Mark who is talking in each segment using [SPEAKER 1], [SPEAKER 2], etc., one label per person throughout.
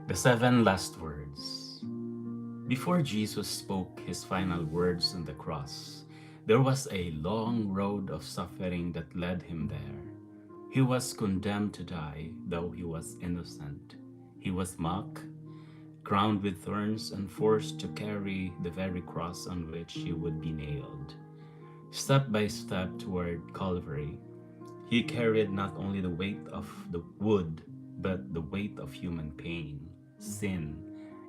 [SPEAKER 1] The seven last words. Before Jesus spoke his final words on the cross, there was a long road of suffering that led him there. He was condemned to die, though he was innocent. He was mocked, crowned with thorns, and forced to carry the very cross on which he would be nailed. Step by step toward Calvary, he carried not only the weight of the wood, but the weight of human pain, sin,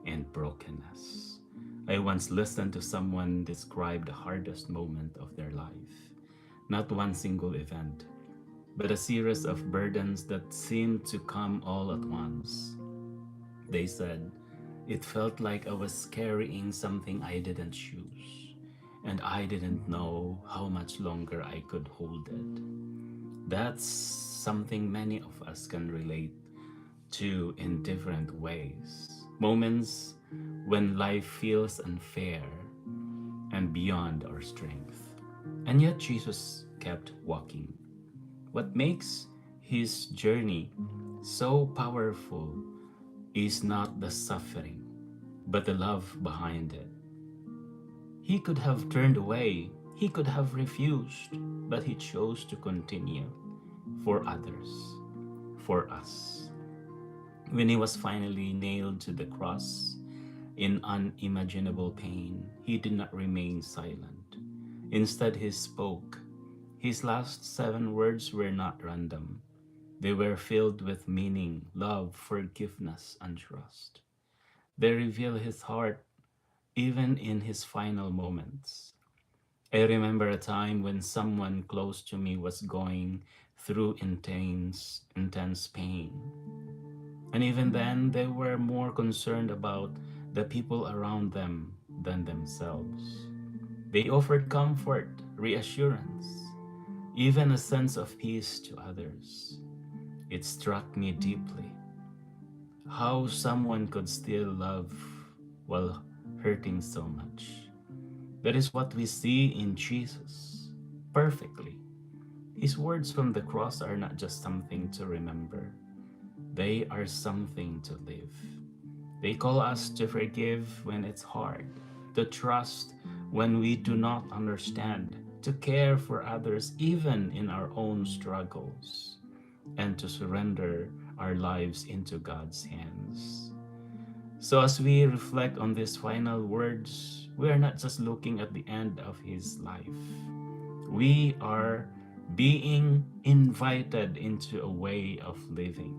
[SPEAKER 1] and brokenness. I once listened to someone describe the hardest moment of their life. Not one single event, but a series of burdens that seemed to come all at once. They said, it felt like I was carrying something I didn't choose, and I didn't know how much longer I could hold it. That's something many of us can relate to in different ways. Moments when life feels unfair and beyond our strength. And yet Jesus kept walking. What makes his journey so powerful is not the suffering, but the love behind it. He could have turned away, he could have refused, but he chose to continue for others, for us. When he was finally nailed to the cross in unimaginable pain, he did not remain silent. Instead, he spoke. His last seven words were not random. They were filled with meaning, love, forgiveness, and trust. They reveal his heart even in his final moments. I remember a time when someone close to me was going through intense pain. And even then, they were more concerned about the people around them than themselves. They offered comfort, reassurance, even a sense of peace to others. It struck me deeply how someone could still love while hurting so much. That is what we see in Jesus perfectly. His words from the cross are not just something to remember, they are something to live. They call us to forgive when it's hard, to trust when we do not understand, to care for others even in our own struggles, and to surrender our lives into God's hands. So, as we reflect on these final words, we are not just looking at the end of his life, we are being invited into a way of living,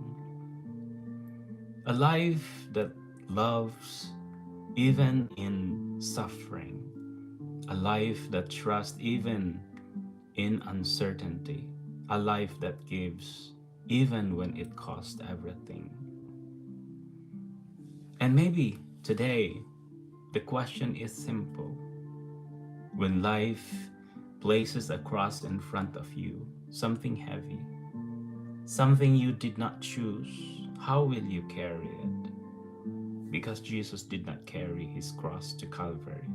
[SPEAKER 1] a life that loves even in suffering, a life that trusts even in uncertainty, a life that gives even when it costs everything. And maybe today, the question is simple. When life places a cross in front of you, something heavy, something you did not choose, how will you carry it? Because Jesus did not carry his cross to Calvary.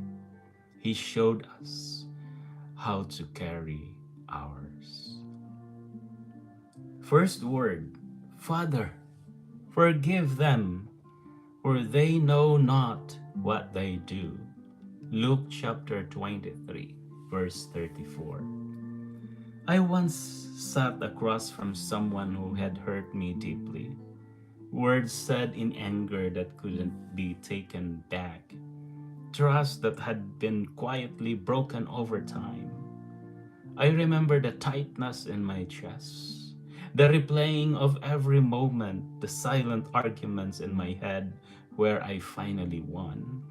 [SPEAKER 1] He showed us how to carry ours. First word, Father, forgive them, for they know not what they do. Luke chapter 23, verse 34. I once sat across from someone who had hurt me deeply. Words said in anger that couldn't be taken back. Trust that had been quietly broken over time. I remember the tightness in my chest, the replaying of every moment, the silent arguments in my head where I finally won.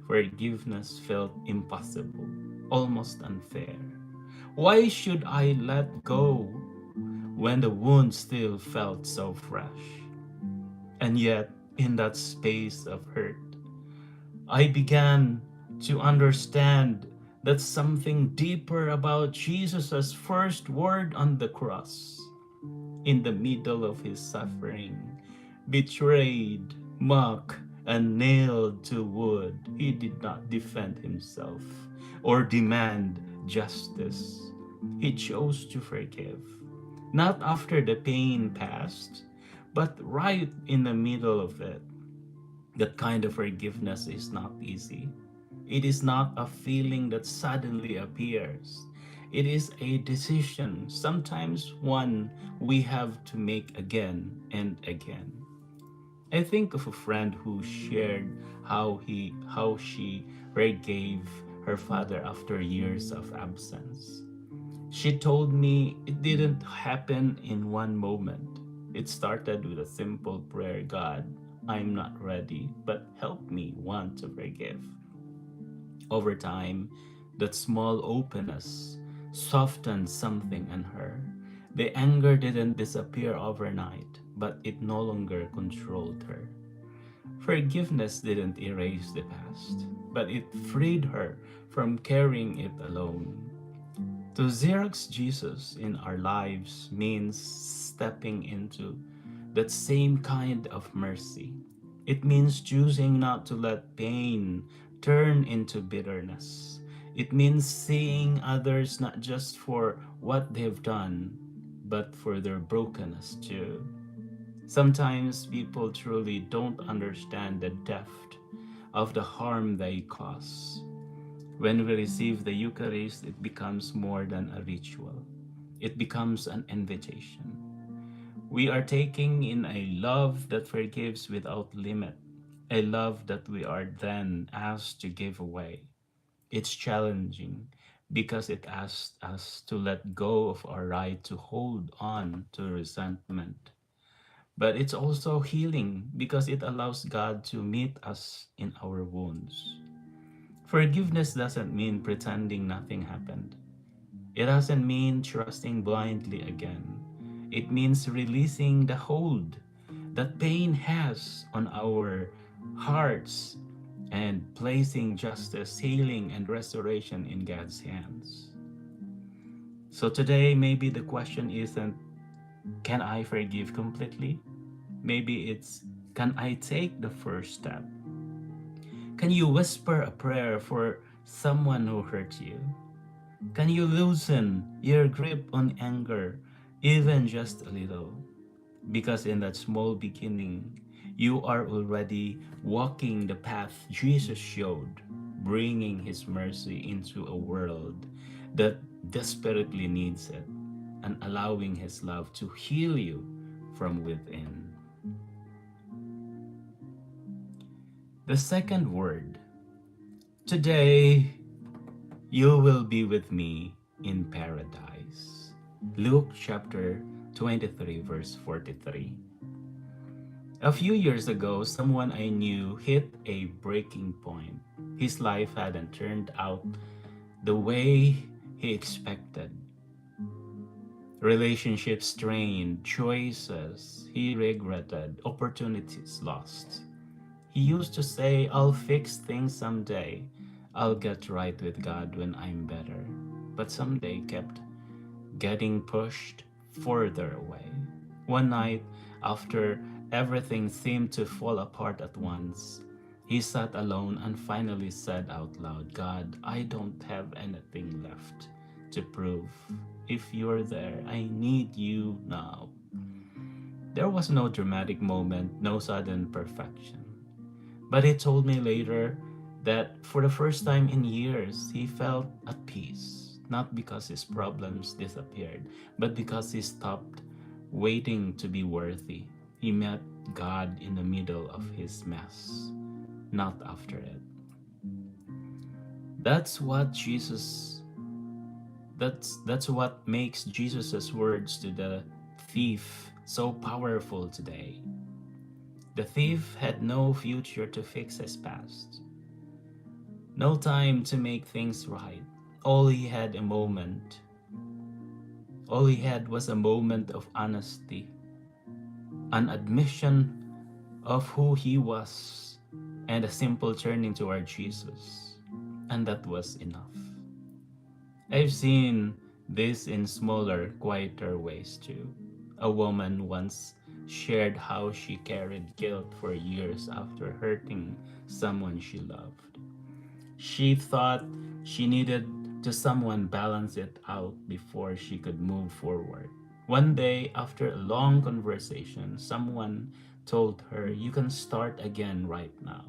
[SPEAKER 1] Forgiveness felt impossible, almost unfair. Why should I let go when the wound still felt so fresh? And yet, in that space of hurt, I began to understand that something deeper about Jesus' first word on the cross. In the middle of his suffering, betrayed, mocked, and nailed to wood, he did not defend himself or demand justice. He chose to forgive, not after the pain passed, but right in the middle of it. That kind of forgiveness is not easy. It is not a feeling that suddenly appears. It is a decision, sometimes one we have to make again and again. I think of a friend who shared how she forgave her father after years of absence. She told me it didn't happen in one moment. It started with a simple prayer: God, I'm not ready, but help me want to forgive. Over time, that small openness softened something in her. The anger didn't disappear overnight, but it no longer controlled her. Forgiveness didn't erase the past, but it freed her from carrying it alone. To Xerox Jesus in our lives means stepping into that same kind of mercy. It means choosing not to let pain turn into bitterness. It means seeing others not just for what they've done, but for their brokenness too. Sometimes people truly don't understand the depth of the harm they cause. When we receive the Eucharist, it becomes more than a ritual. It becomes an invitation. We are taking in a love that forgives without limit, a love that we are then asked to give away. It's challenging because it asks us to let go of our right to hold on to resentment. But it's also healing because it allows God to meet us in our wounds. Forgiveness doesn't mean pretending nothing happened. It doesn't mean trusting blindly again. It means releasing the hold that pain has on our hearts and placing justice, healing, and restoration in God's hands. So today, maybe the question isn't, can I forgive completely? Maybe it's, can I take the first step? Can you whisper a prayer for someone who hurt you? Can you loosen your grip on anger, even just a little? Because in that small beginning, you are already walking the path Jesus showed, bringing His mercy into a world that desperately needs it, and allowing His love to heal you from within. The second word: today you will be with me in paradise. Luke chapter 23, verse 43. A few years ago, someone I knew hit a breaking point. His life hadn't turned out the way he expected. Relationships strained, choices he regretted, opportunities lost. He used to say, I'll fix things someday. I'll get right with God when I'm better. But someday kept getting pushed further away. One night, after everything seemed to fall apart at once, he sat alone and finally said out loud, God, I don't have anything left to prove. If you're there, I need you now. There was no dramatic moment, no sudden perfection. But he told me later that for the first time in years, he felt at peace, not because his problems disappeared, but because he stopped waiting to be worthy. He met God in the middle of his mess, not after it. That's what Jesus that's what makes Jesus' words to the thief so powerful today. The thief had no future to fix his past. No time to make things right. All he had a moment. All he had was a moment of honesty, an admission of who he was, and a simple turning toward Jesus. And that was enough. I've seen this in smaller, quieter ways too. A woman once shared how she carried guilt for years after hurting someone she loved. She thought she needed to someone balance it out before she could move forward. One day, after a long conversation, someone told her, "You can start again right now,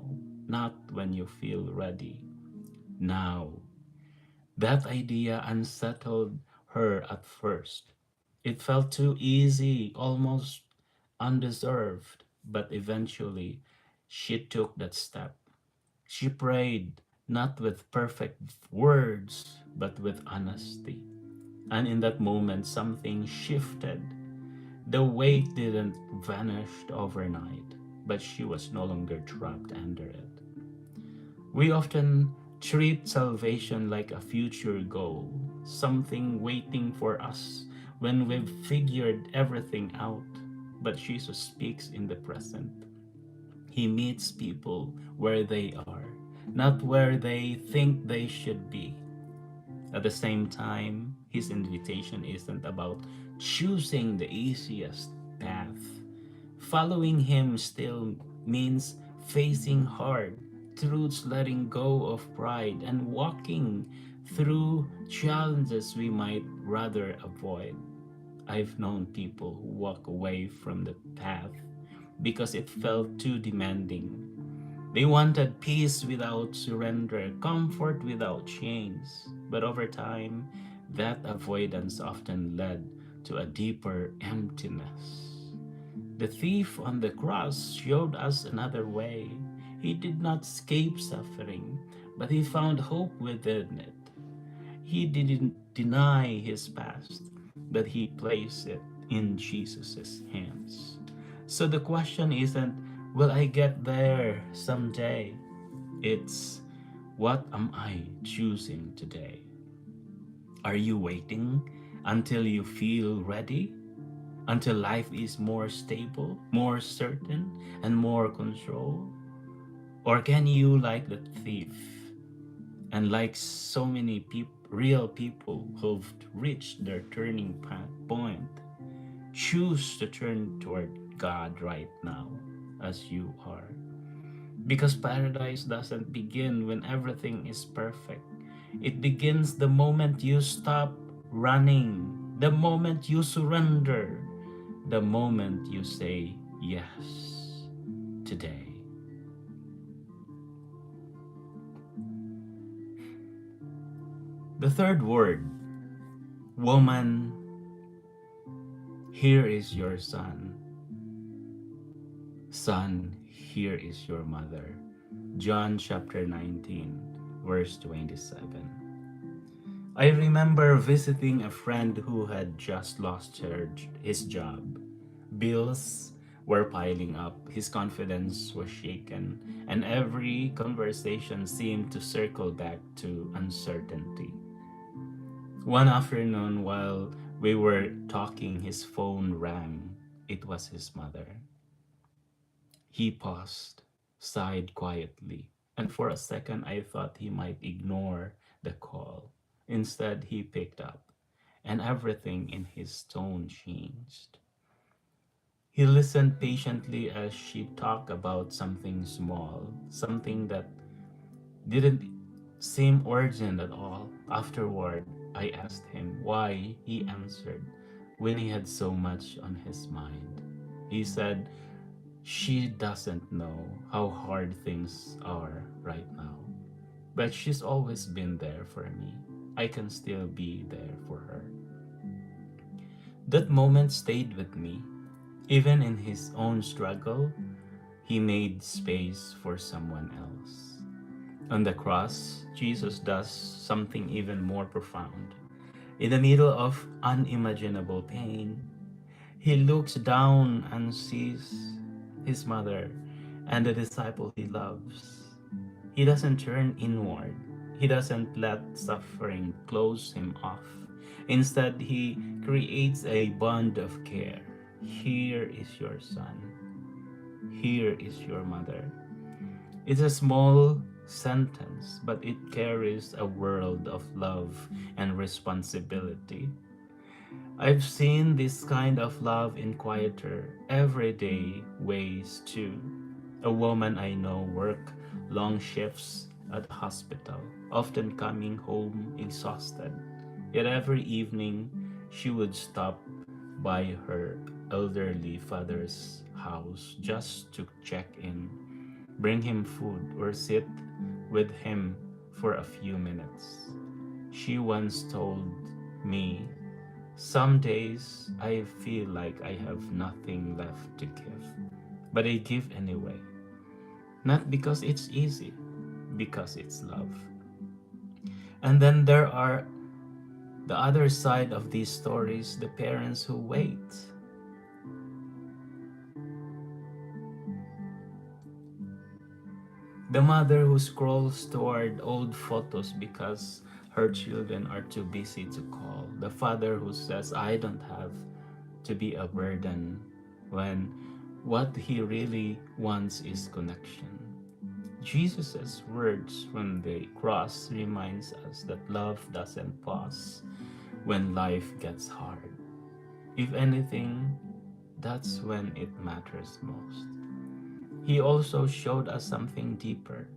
[SPEAKER 1] not when you feel ready. Now." That idea unsettled her at first. It felt too easy, almost undeserved, but eventually she took that step. She prayed, not with perfect words, but with honesty. And in that moment, something shifted. The weight didn't vanish overnight, but she was no longer trapped under it. We often treat salvation like a future goal, something waiting for us when we've figured everything out. But Jesus speaks in the present. He meets people where they are, not where they think they should be. At the same time, his invitation isn't about choosing the easiest path. Following him still means facing hard truths, letting go of pride, and walking through challenges we might rather avoid. I've known people who walk away from the path because it felt too demanding. They wanted peace without surrender, comfort without chains. But over time, that avoidance often led to a deeper emptiness. The thief on the cross showed us another way. He did not escape suffering, but he found hope within it. He didn't deny his past, but he placed it in Jesus' hands. So the question isn't, will I get there someday? It's, what am I choosing today? Are you waiting until you feel ready? Until life is more stable, more certain, and more control? Or can you, like the thief, and like so many real people who've reached their turning point, choose to turn toward God right now as you are? Because paradise doesn't begin when everything is perfect. It begins the moment you stop running, the moment you surrender, the moment you say yes today. The third word, woman, here is your son. Son, here is your mother. John chapter 19, verse 27. I remember visiting a friend who had just lost his job. Bills were piling up, his confidence was shaken, and every conversation seemed to circle back to uncertainty. One afternoon, while we were talking, his phone rang. It was his mother. He paused, sighed quietly, and for a second I thought he might ignore the call. Instead, he picked up, and everything in his tone changed. He listened patiently as she talked about something small, something that didn't seem urgent at all. Afterward, I asked him why. He answered when he had so much on his mind. He said, "She doesn't know how hard things are right now, but she's always been there for me. I can still be there for her." That moment stayed with me. Even in his own struggle, he made space for someone else. On the cross, Jesus does something even more profound. In the middle of unimaginable pain, he looks down and sees his mother and the disciple he loves. He doesn't turn inward. He doesn't let suffering close him off. Instead, he creates a bond of care. Here is your son. Here is your mother. It's a small sentence, but it carries a world of love and responsibility. I've seen this kind of love in quieter, everyday ways too. A woman I know worked long shifts at a hospital, often coming home exhausted. Yet every evening she would stop by her elderly father's house just to check in, bring him food, or sit with him for a few minutes. She once told me, "Some days I feel like I have nothing left to give, but I give anyway. Not because it's easy, because it's love." And then there are the other side of these stories, the parents who wait. The mother who scrolls toward old photos because her children are too busy to call. The father who says, "I don't have to be a burden," when what he really wants is connection. Jesus' words from the cross reminds us that love doesn't pause when life gets hard. If anything, that's when it matters most. He also showed us something deeper,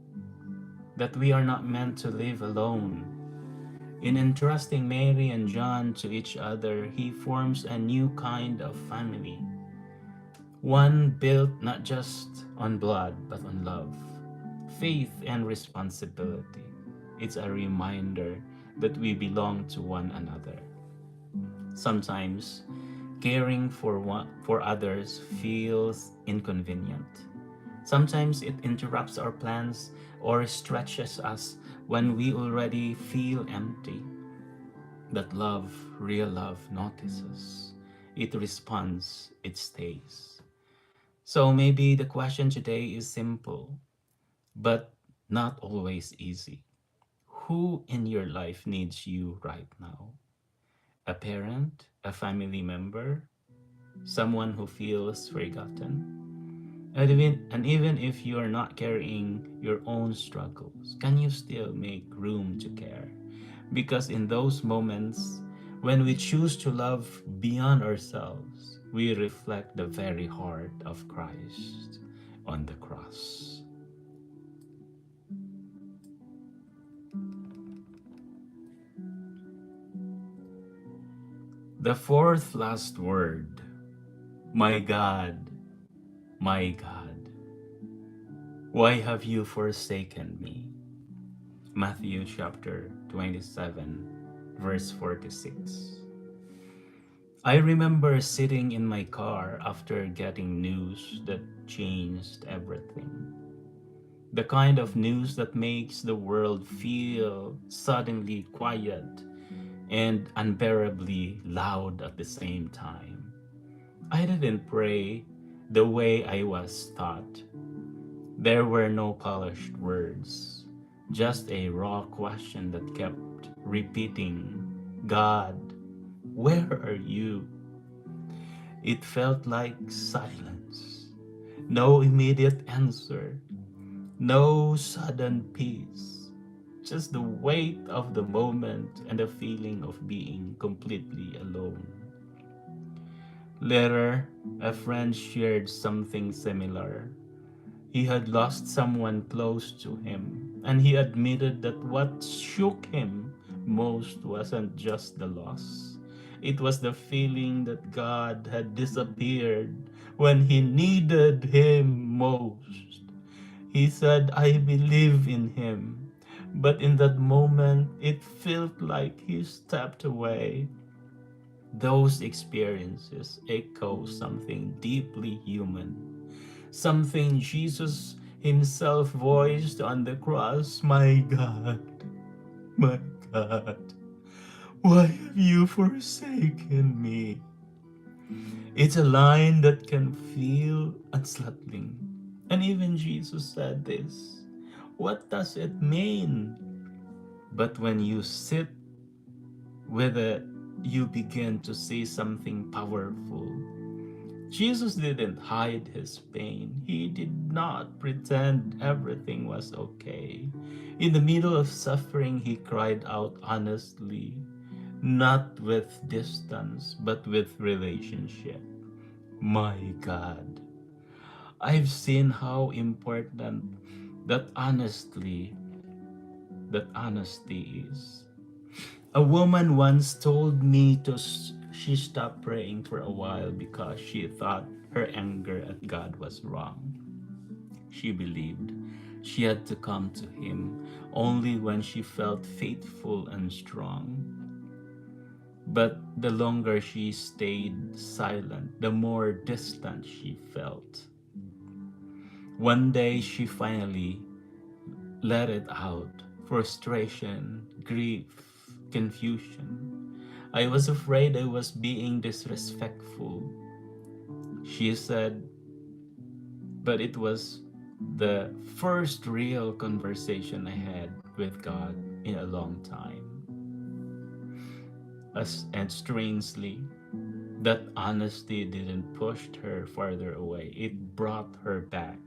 [SPEAKER 1] that we are not meant to live alone. In entrusting Mary and John to each other, he forms a new kind of family, one built not just on blood but on love, faith, and responsibility. It's a reminder that we belong to one another. Sometimes caring for others feels inconvenient. Sometimes it interrupts our plans or stretches us when we already feel empty. But love, real love, notices. It responds, it stays. So maybe the question today is simple, but not always easy. Who in your life needs you right now? A parent, a family member, someone who feels forgotten? And even if you are not carrying your own struggles, can you still make room to care? Because in those moments, when we choose to love beyond ourselves, we reflect the very heart of Christ on the cross. The fourth last word, my God, my God, why have you forsaken me? Matthew chapter 27, verse 46. I remember sitting in my car after getting news that changed everything. The kind of news that makes the world feel suddenly quiet and unbearably loud at the same time. I didn't pray the way I was taught. There were no polished words, just a raw question that kept repeating, God, where are you? It felt like silence. No immediate answer, no sudden peace. Just the weight of the moment and the feeling of being completely alone. Later, a friend shared something similar. He had lost someone close to him, and he admitted that what shook him most wasn't just the loss. It was the feeling that God had disappeared when he needed him most. He said, I believe in him. But in that moment, it felt like he stepped away. Those experiences echo something deeply human, something Jesus himself voiced on the cross. My God, why have you forsaken me? It's a line that can feel unsettling. And even Jesus said this. What does it mean? But when you sit with it, you begin to see something powerful. Jesus didn't hide his pain. He did not pretend everything was okay. In the middle of suffering, he cried out honestly, not with distance, but with relationship. My God, I've seen how important that honestly, that honesty is. A woman once told me She stopped praying for a while because she thought her anger at God was wrong. She believed she had to come to Him only when she felt faithful and strong. But the longer she stayed silent, the more distant she felt. One day she finally let it out: frustration, grief, confusion. I was afraid I was being disrespectful, she said, but it was the first real conversation I had with God in a long time. And strangely, that honesty didn't push her farther away, it brought her back.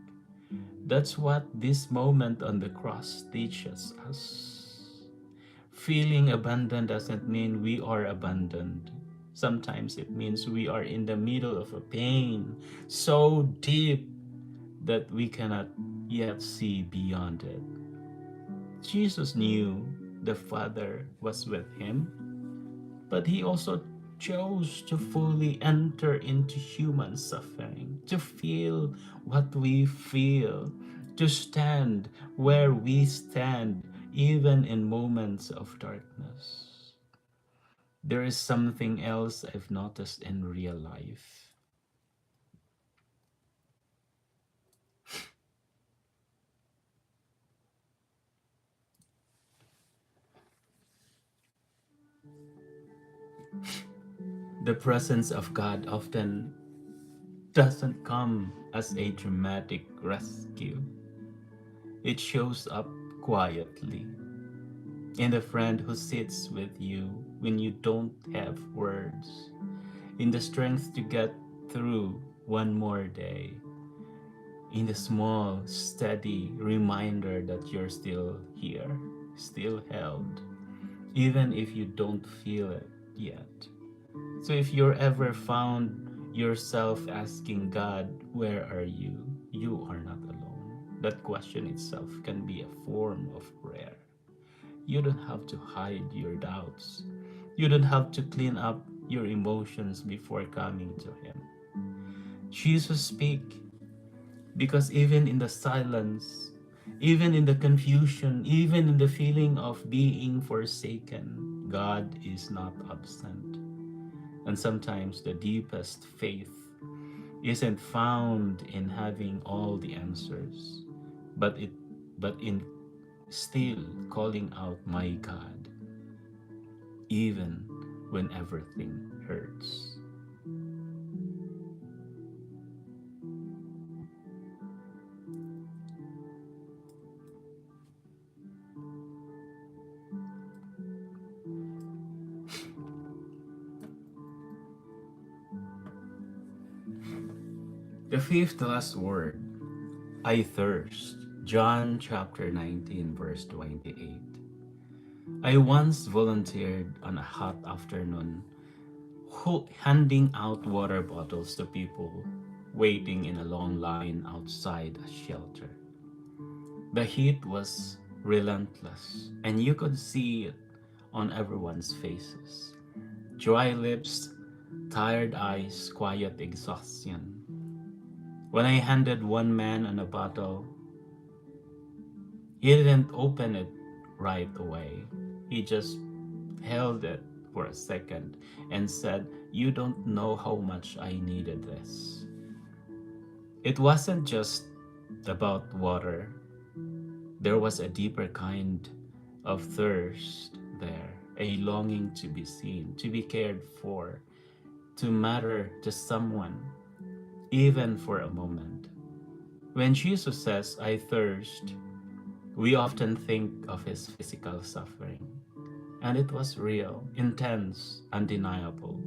[SPEAKER 1] That's what this moment on the cross teaches us. Feeling abandoned doesn't mean we are abandoned. Sometimes it means we are in the middle of a pain so deep that we cannot yet see beyond it. Jesus knew the Father was with him, but he also chose to fully enter into human suffering, to feel what we feel, to stand where we stand, even in moments of darkness. There is something else I've noticed in real life. The presence of God often doesn't come as a dramatic rescue. It shows up quietly in the friend who sits with you when you don't have words, in the strength to get through one more day, in the small, steady reminder that you're still here, still held, even if you don't feel it yet. So if you're ever found yourself asking God, where are you? You are not alone. That question itself can be a form of prayer. You don't have to hide your doubts. You don't have to clean up your emotions before coming to Him. Jesus speak because even in the silence, even in the confusion, even in the feeling of being forsaken, God is not absent. And sometimes the deepest faith isn't found in having all the answers, but it but in still calling out my God, even when everything hurts. The fifth last word, I thirst. John chapter 19, verse 28. I once volunteered on a hot afternoon handing out water bottles to people waiting in a long line outside a shelter. The heat was relentless, and you could see it on everyone's faces. Dry lips, tired eyes, quiet exhaustion. When I handed one man a bottle, he didn't open it right away. He just held it for a second and said, "You don't know how much I needed this." It wasn't just about water, there was a deeper kind of thirst there, a longing to be seen, to be cared for, to matter to someone, even for a moment. When Jesus says, I thirst, we often think of his physical suffering. And it was real, intense, undeniable.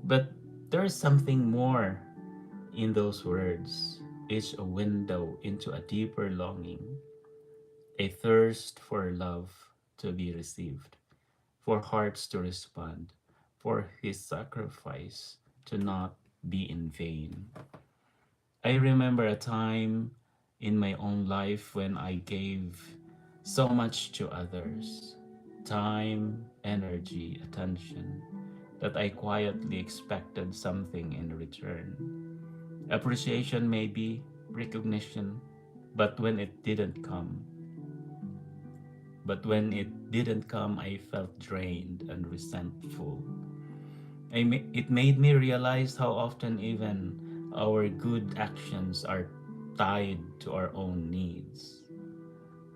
[SPEAKER 1] But there is something more in those words. It's a window into a deeper longing, a thirst for love to be received, for hearts to respond, for his sacrifice to not be in vain. I remember a time in my own life when I gave so much to others: time, energy, attention. that I quietly expected something in return. Appreciation, maybe, recognition, but when it didn't come, I felt drained and resentful. It made me realize how often even our good actions are tied to our own needs.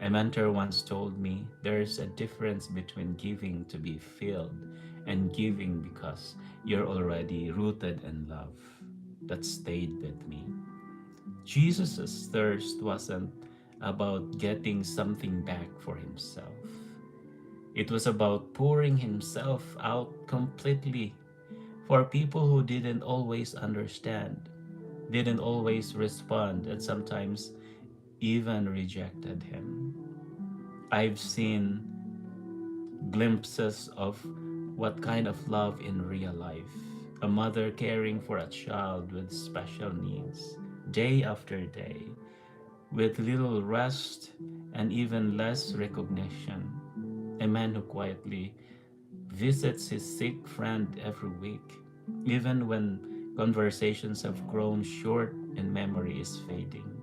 [SPEAKER 1] A mentor once told me there's a difference between giving to be filled and giving because you're already rooted in love. That stayed with me. Jesus' thirst wasn't about getting something back for himself. It was about pouring himself out completely for people who didn't always understand, didn't always respond, and sometimes even rejected him. I've seen glimpses of what kind of love in real life. A mother caring for a child with special needs, day after day, with little rest and even less recognition. A man who quietly visits his sick friend every week, even when conversations have grown short and memory is fading.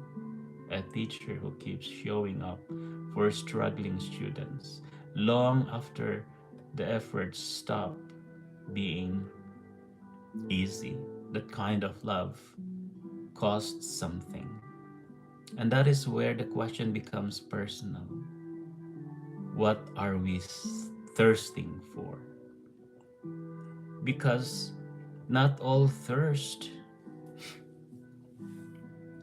[SPEAKER 1] A teacher who keeps showing up for struggling students long after the efforts stop being easy. That kind of love costs something. And that is where the question becomes personal. What are we thirsting for? Because not all thirst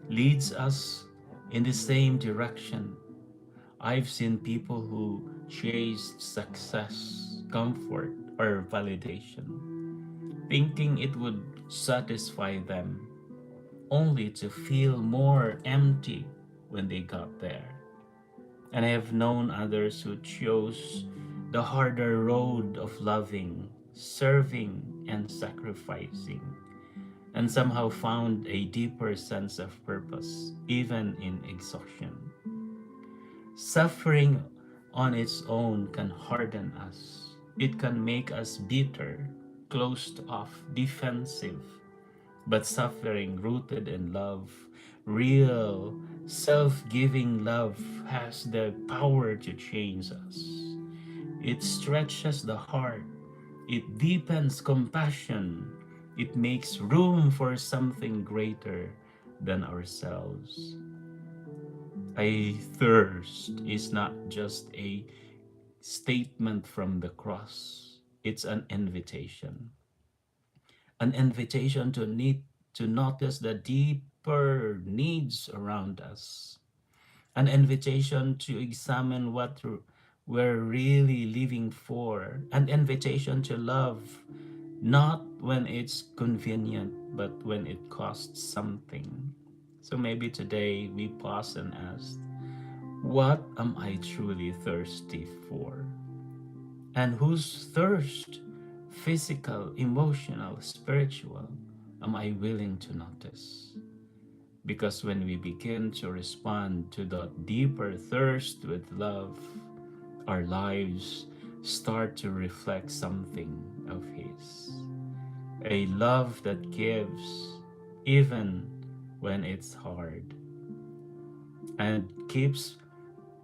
[SPEAKER 1] leads us in the same direction. I've seen people who chase success, comfort, or validation, thinking it would satisfy them, only to feel more empty when they got there. And I have known others who chose the harder road of loving, serving, and sacrificing, and somehow found a deeper sense of purpose, even in exhaustion. Suffering on its own can harden us. It can make us bitter, closed off, defensive. But suffering rooted in love, real, self giving love, has the power to change us. It stretches the heart, it deepens compassion, it makes room for something greater than ourselves. A thirst is not just a statement from the cross, it's an invitation to need to notice the deeper needs around us, an invitation to examine what we're really living for, an invitation to love not when it's convenient but when it costs something. So maybe today we pause and ask, what am I truly thirsty for? And whose thirst, physical, emotional, spiritual, am I willing to notice? Because when we begin to respond to that deeper thirst with love, our lives start to reflect something of His. A love that gives even when it's hard, and keeps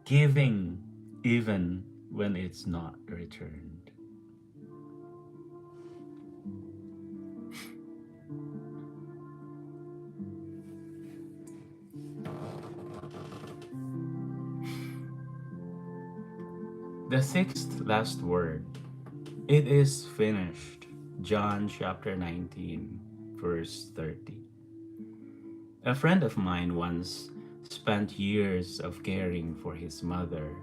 [SPEAKER 1] giving even when it's not returned. The sixth last word. It is finished. John chapter 19, verse 30. A friend of mine once spent years of caring for his mother,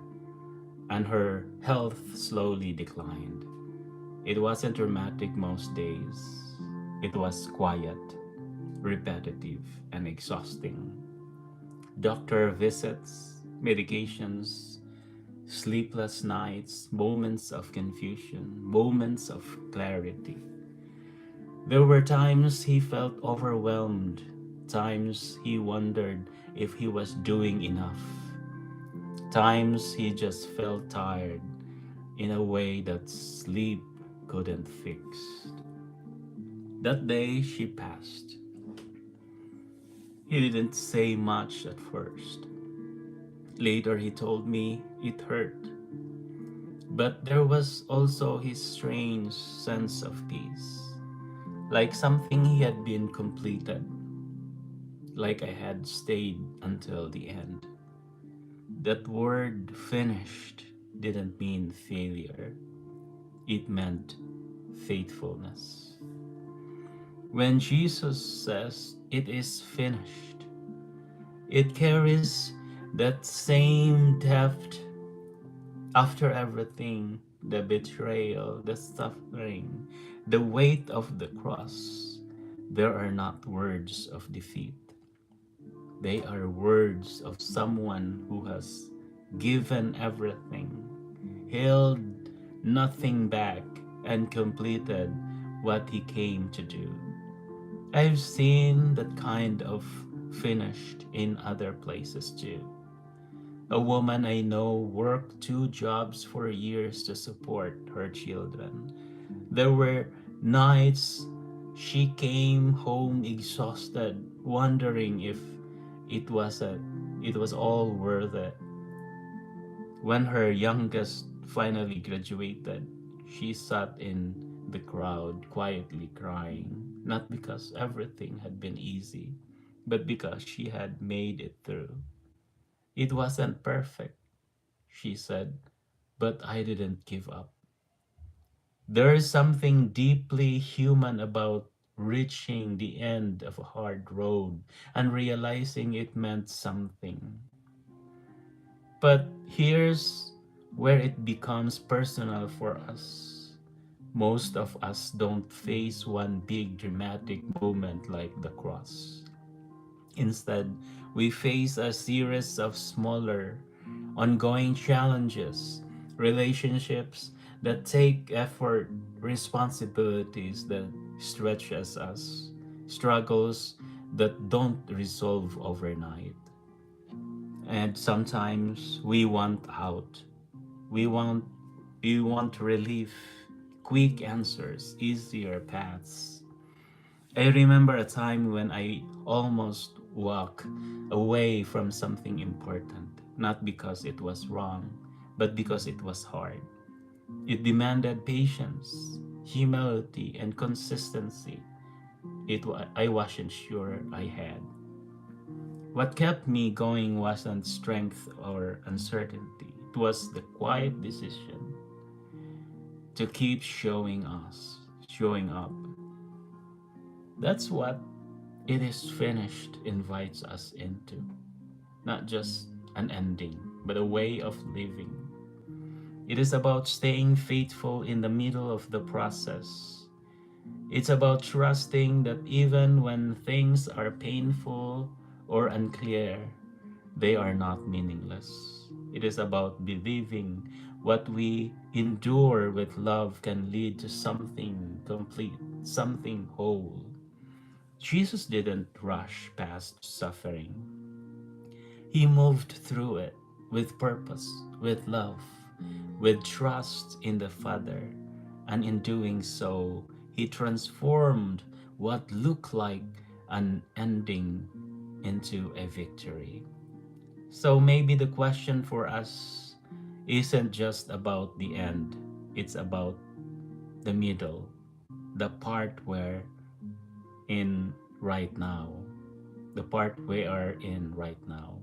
[SPEAKER 1] and her health slowly declined. It wasn't dramatic most days. It was quiet, repetitive, and exhausting. Doctor visits, medications, sleepless nights, moments of confusion, moments of clarity. There were times he felt overwhelmed, times he wondered if he was doing enough, times he just felt tired in a way that sleep couldn't fix. That day she passed. He didn't say much at first. Later he told me it hurt, but there was also his strange sense of peace, like something he had been completed, like I had stayed until the end. That word finished didn't mean failure, it meant faithfulness. When Jesus says it is finished, it carries that same depth after everything, the betrayal, the suffering, the weight of the cross. There are not words of defeat, they are words of someone who has given everything, held nothing back, and completed what he came to do. I've seen that kind of finished in other places too. A woman I know worked two jobs for years to support her children. There were nights she came home exhausted, wondering if it was a it was all worth it. When her youngest finally graduated, she sat in the crowd quietly crying, not because everything had been easy, but because she had made it through. It wasn't perfect, she said, but I didn't give up. There is something deeply human about reaching the end of a hard road and realizing it meant something. But here's where it becomes personal for us. Most of us don't face one big dramatic moment like the cross. Instead, we face a series of smaller, ongoing challenges, relationships that take effort, responsibilities that stretches us, struggles that don't resolve overnight. And sometimes we want out. We want we want relief, quick answers, easier paths. I remember a time when I almost walked away from something important, not because it was wrong, but because it was hard. It demanded patience, humility, and consistency. I wasn't sure I had. What kept me going wasn't strength or uncertainty. It was the quiet decision to keep showing up. That's what it is finished invites us into. Not just an ending, but a way of living. It is about staying faithful in the middle of the process. It's about trusting that even when things are painful or unclear, they are not meaningless. It is about believing what we endure with love can lead to something complete, something whole. Jesus didn't rush past suffering. He moved through it with purpose, with love, with trust in the Father, and in doing so, he transformed what looked like an ending into a victory. So maybe the question for us isn't just about the end, it's about the middle, the part where in right now, the part we are in right now.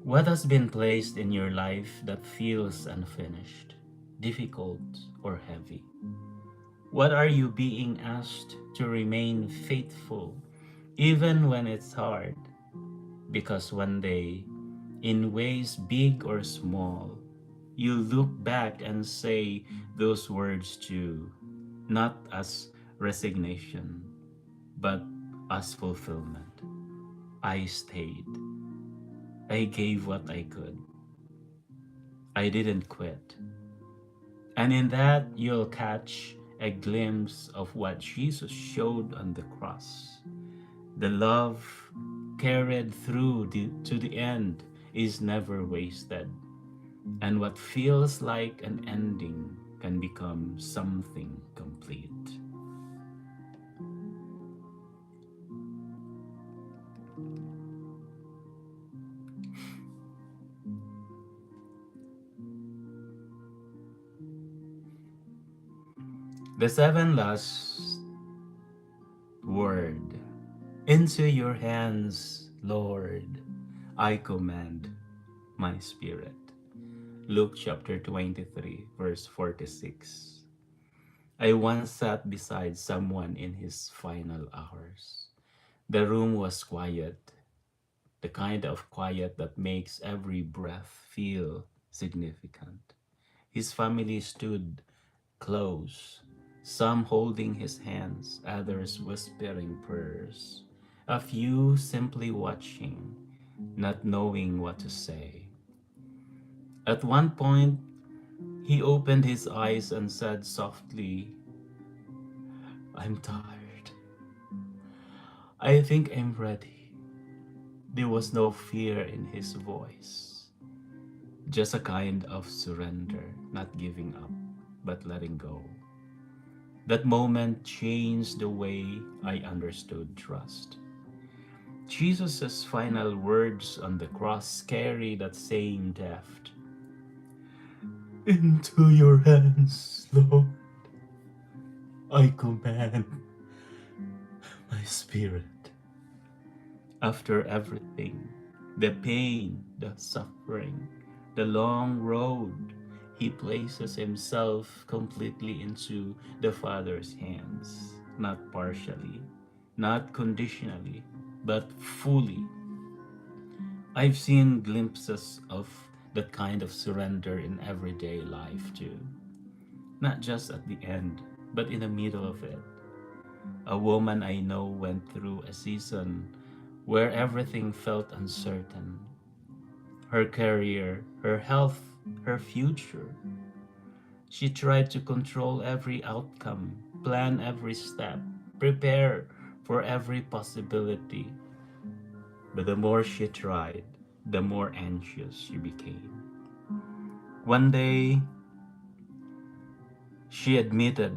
[SPEAKER 1] What has been placed in your life that feels unfinished, difficult, or heavy? What are you being asked to remain faithful even when it's hard? Because one day, in ways big or small, you look back and say those words too, not as resignation, but as fulfillment. I stayed. I gave what I could. I didn't quit. And in that, you'll catch a glimpse of what Jesus showed on the cross. The love carried through to the end is never wasted. And what feels like an ending can become something complete. The seven last word. Into your hands, Lord, I commend my spirit. Luke chapter 23, verse 46. I once sat beside someone in his final hours. The room was quiet, the kind of quiet that makes every breath feel significant. His family stood close, some holding his hands, others whispering prayers, a few simply watching, not knowing what to say. At one point, he opened his eyes and said softly, I'm tired. I think I'm ready. There was no fear in his voice, just a kind of surrender, not giving up, but letting go. That moment changed the way I understood trust. Jesus' final words on the cross carry that same depth. Into your hands, Lord, I command my spirit. After everything, the pain, the suffering, the long road, he places himself completely into the Father's hands, not partially, not conditionally, but fully. I've seen glimpses of that kind of surrender in everyday life too, not just at the end, but in the middle of it. A woman I know went through a season where everything felt uncertain: her career, her health, her future. She tried to control every outcome, plan every step, prepare for every possibility. But the more she tried, the more anxious she became. One day, she admitted,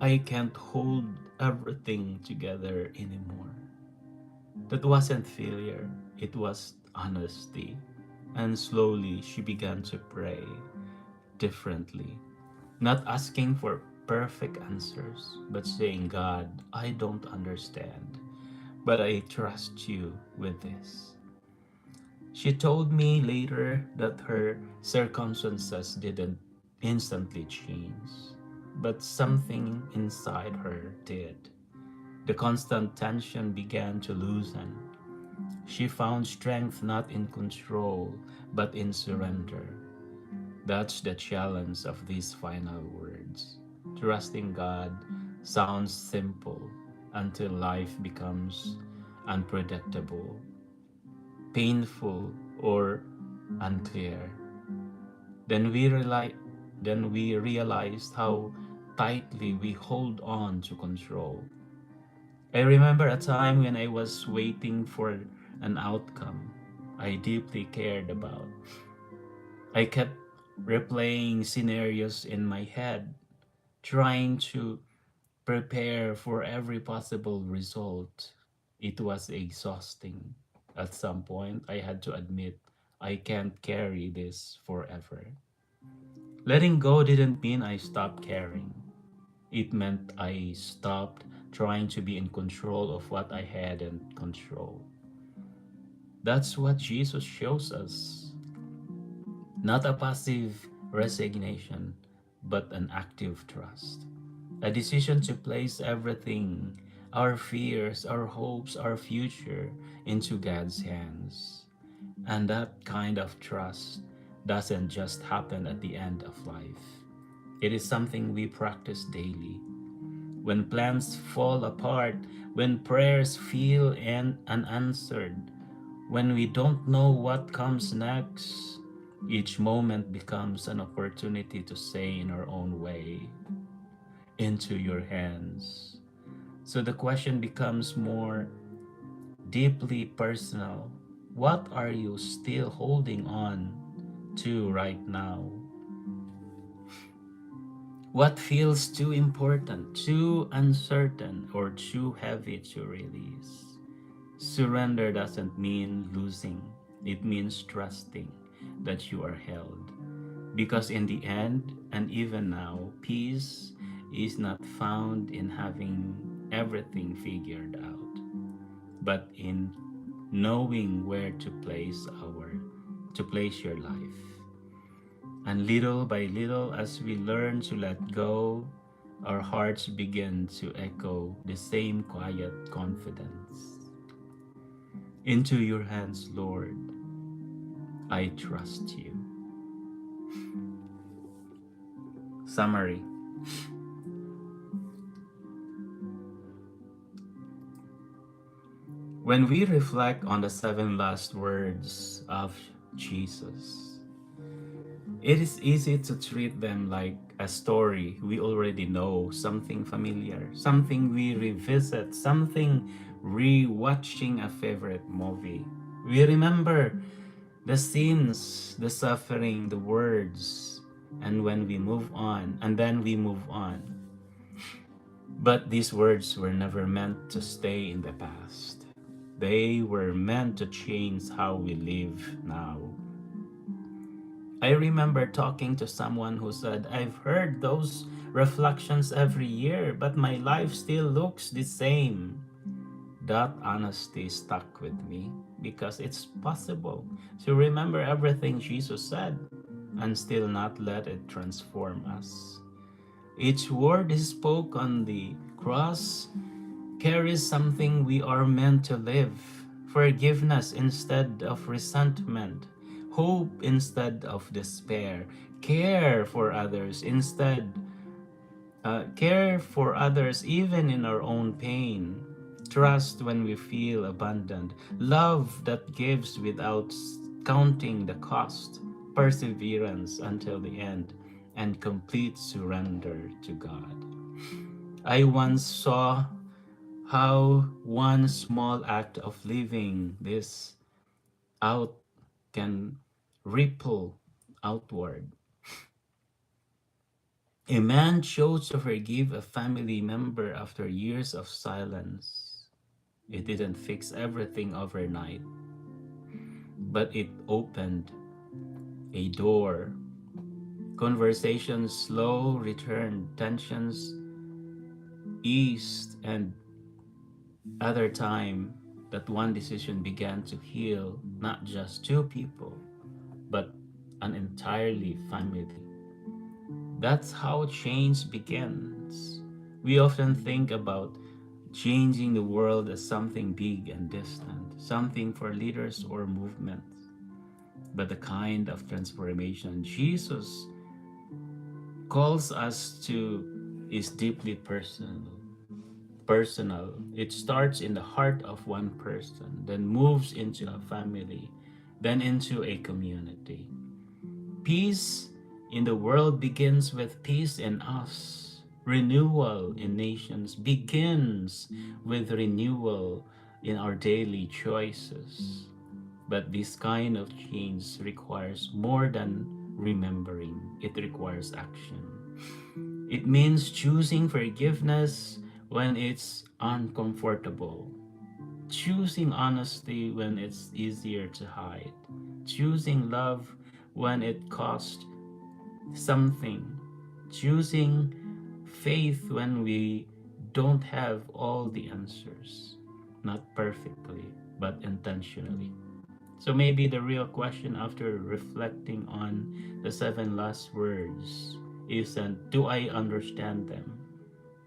[SPEAKER 1] I can't hold everything together anymore. That wasn't failure, it was honesty. And slowly she began to pray differently, not asking for perfect answers, but saying, God, I don't understand, but I trust you with this. She told me later that her circumstances didn't instantly change, but something inside her did. The constant tension began to loosen. She found strength not in control, but in surrender. That's the challenge of these final words. Trusting God sounds simple until life becomes unpredictable, painful, or unclear. Then we realize, then we realized how tightly we hold on to control. I remember a time when I was waiting for an outcome I deeply cared about. I kept replaying scenarios in my head, trying to prepare for every possible result. It was exhausting. At some point, I had to admit I can't carry this forever. Letting go didn't mean I stopped caring. It meant I stopped trying to be in control of what I hadn't control. That's what Jesus shows us. Not a passive resignation, but an active trust. A decision to place everything, our fears, our hopes, our future, into God's hands. And that kind of trust doesn't just happen at the end of life. It is something we practice daily. When plans fall apart, when prayers feel unanswered, when we don't know what comes next, each moment becomes an opportunity to say in our own way, into your hands. So the question becomes more deeply personal. What are you still holding on to right now? What feels too important, too uncertain, or too heavy to release? Surrender doesn't mean losing, it means trusting that you are held. Because in the end, and even now, peace is not found in having everything figured out, but in knowing where to place your life. And little by little, as we learn to let go, our hearts begin to echo the same quiet confidence. Into your hands, Lord, I trust you. Summary. When we reflect on the seven last words of Jesus, it is easy to treat them like a story we already know, something familiar, something we revisit, something re-watching a favorite movie. We remember the scenes, the suffering, the words, and when we move on, and then we move on. But these words were never meant to stay in the past. They were meant to change how we live now. I remember talking to someone who said, I've heard those reflections every year, but my life still looks the same. That honesty stuck with me because it's possible to remember everything Jesus said and still not let it transform us. Each word he spoke on the cross carries something we are meant to live: forgiveness instead of resentment, hope instead of despair, care for others care for others even in our own pain, trust when we feel abandoned, love that gives without counting the cost, perseverance until the end, and complete surrender to God. I once saw how one small act of living this out can ripple outward. A man chose to forgive a family member after years of silence. It didn't fix everything overnight, but it opened a door. Conversations slow returned, tensions eased, and other time that one decision began to heal not just two people, but an entirely family. That's how change begins. We often think about changing the world as something big and distant, something for leaders or movements. But the kind of transformation Jesus calls us to is deeply personal. Personal. It starts in the heart of one person, then moves into a family, then into a community. Peace in the world begins with peace in us. Renewal in nations begins with renewal in our daily choices. But this kind of change requires more than remembering, it requires action. It means choosing forgiveness when it's uncomfortable, choosing honesty when it's easier to hide, choosing love when it costs something, choosing faith when we don't have all the answers, not perfectly, but intentionally. So maybe the real question after reflecting on the seven last words isn't, do I understand them?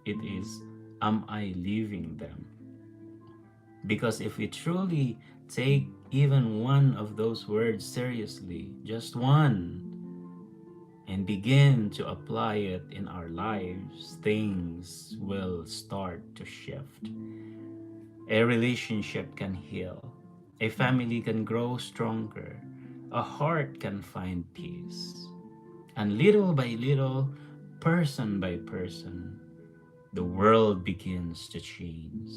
[SPEAKER 1] It is, am I living them? Because if we truly take even one of those words seriously, just one, and begin to apply it in our lives, things will start to shift. A relationship can heal, a family can grow stronger, a heart can find peace. And little by little, person by person, the world begins to change.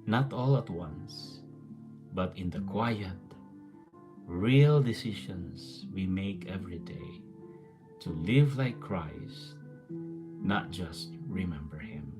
[SPEAKER 1] Not all at once, but in the quiet, real decisions we make every day to live like Christ, not just remember Him.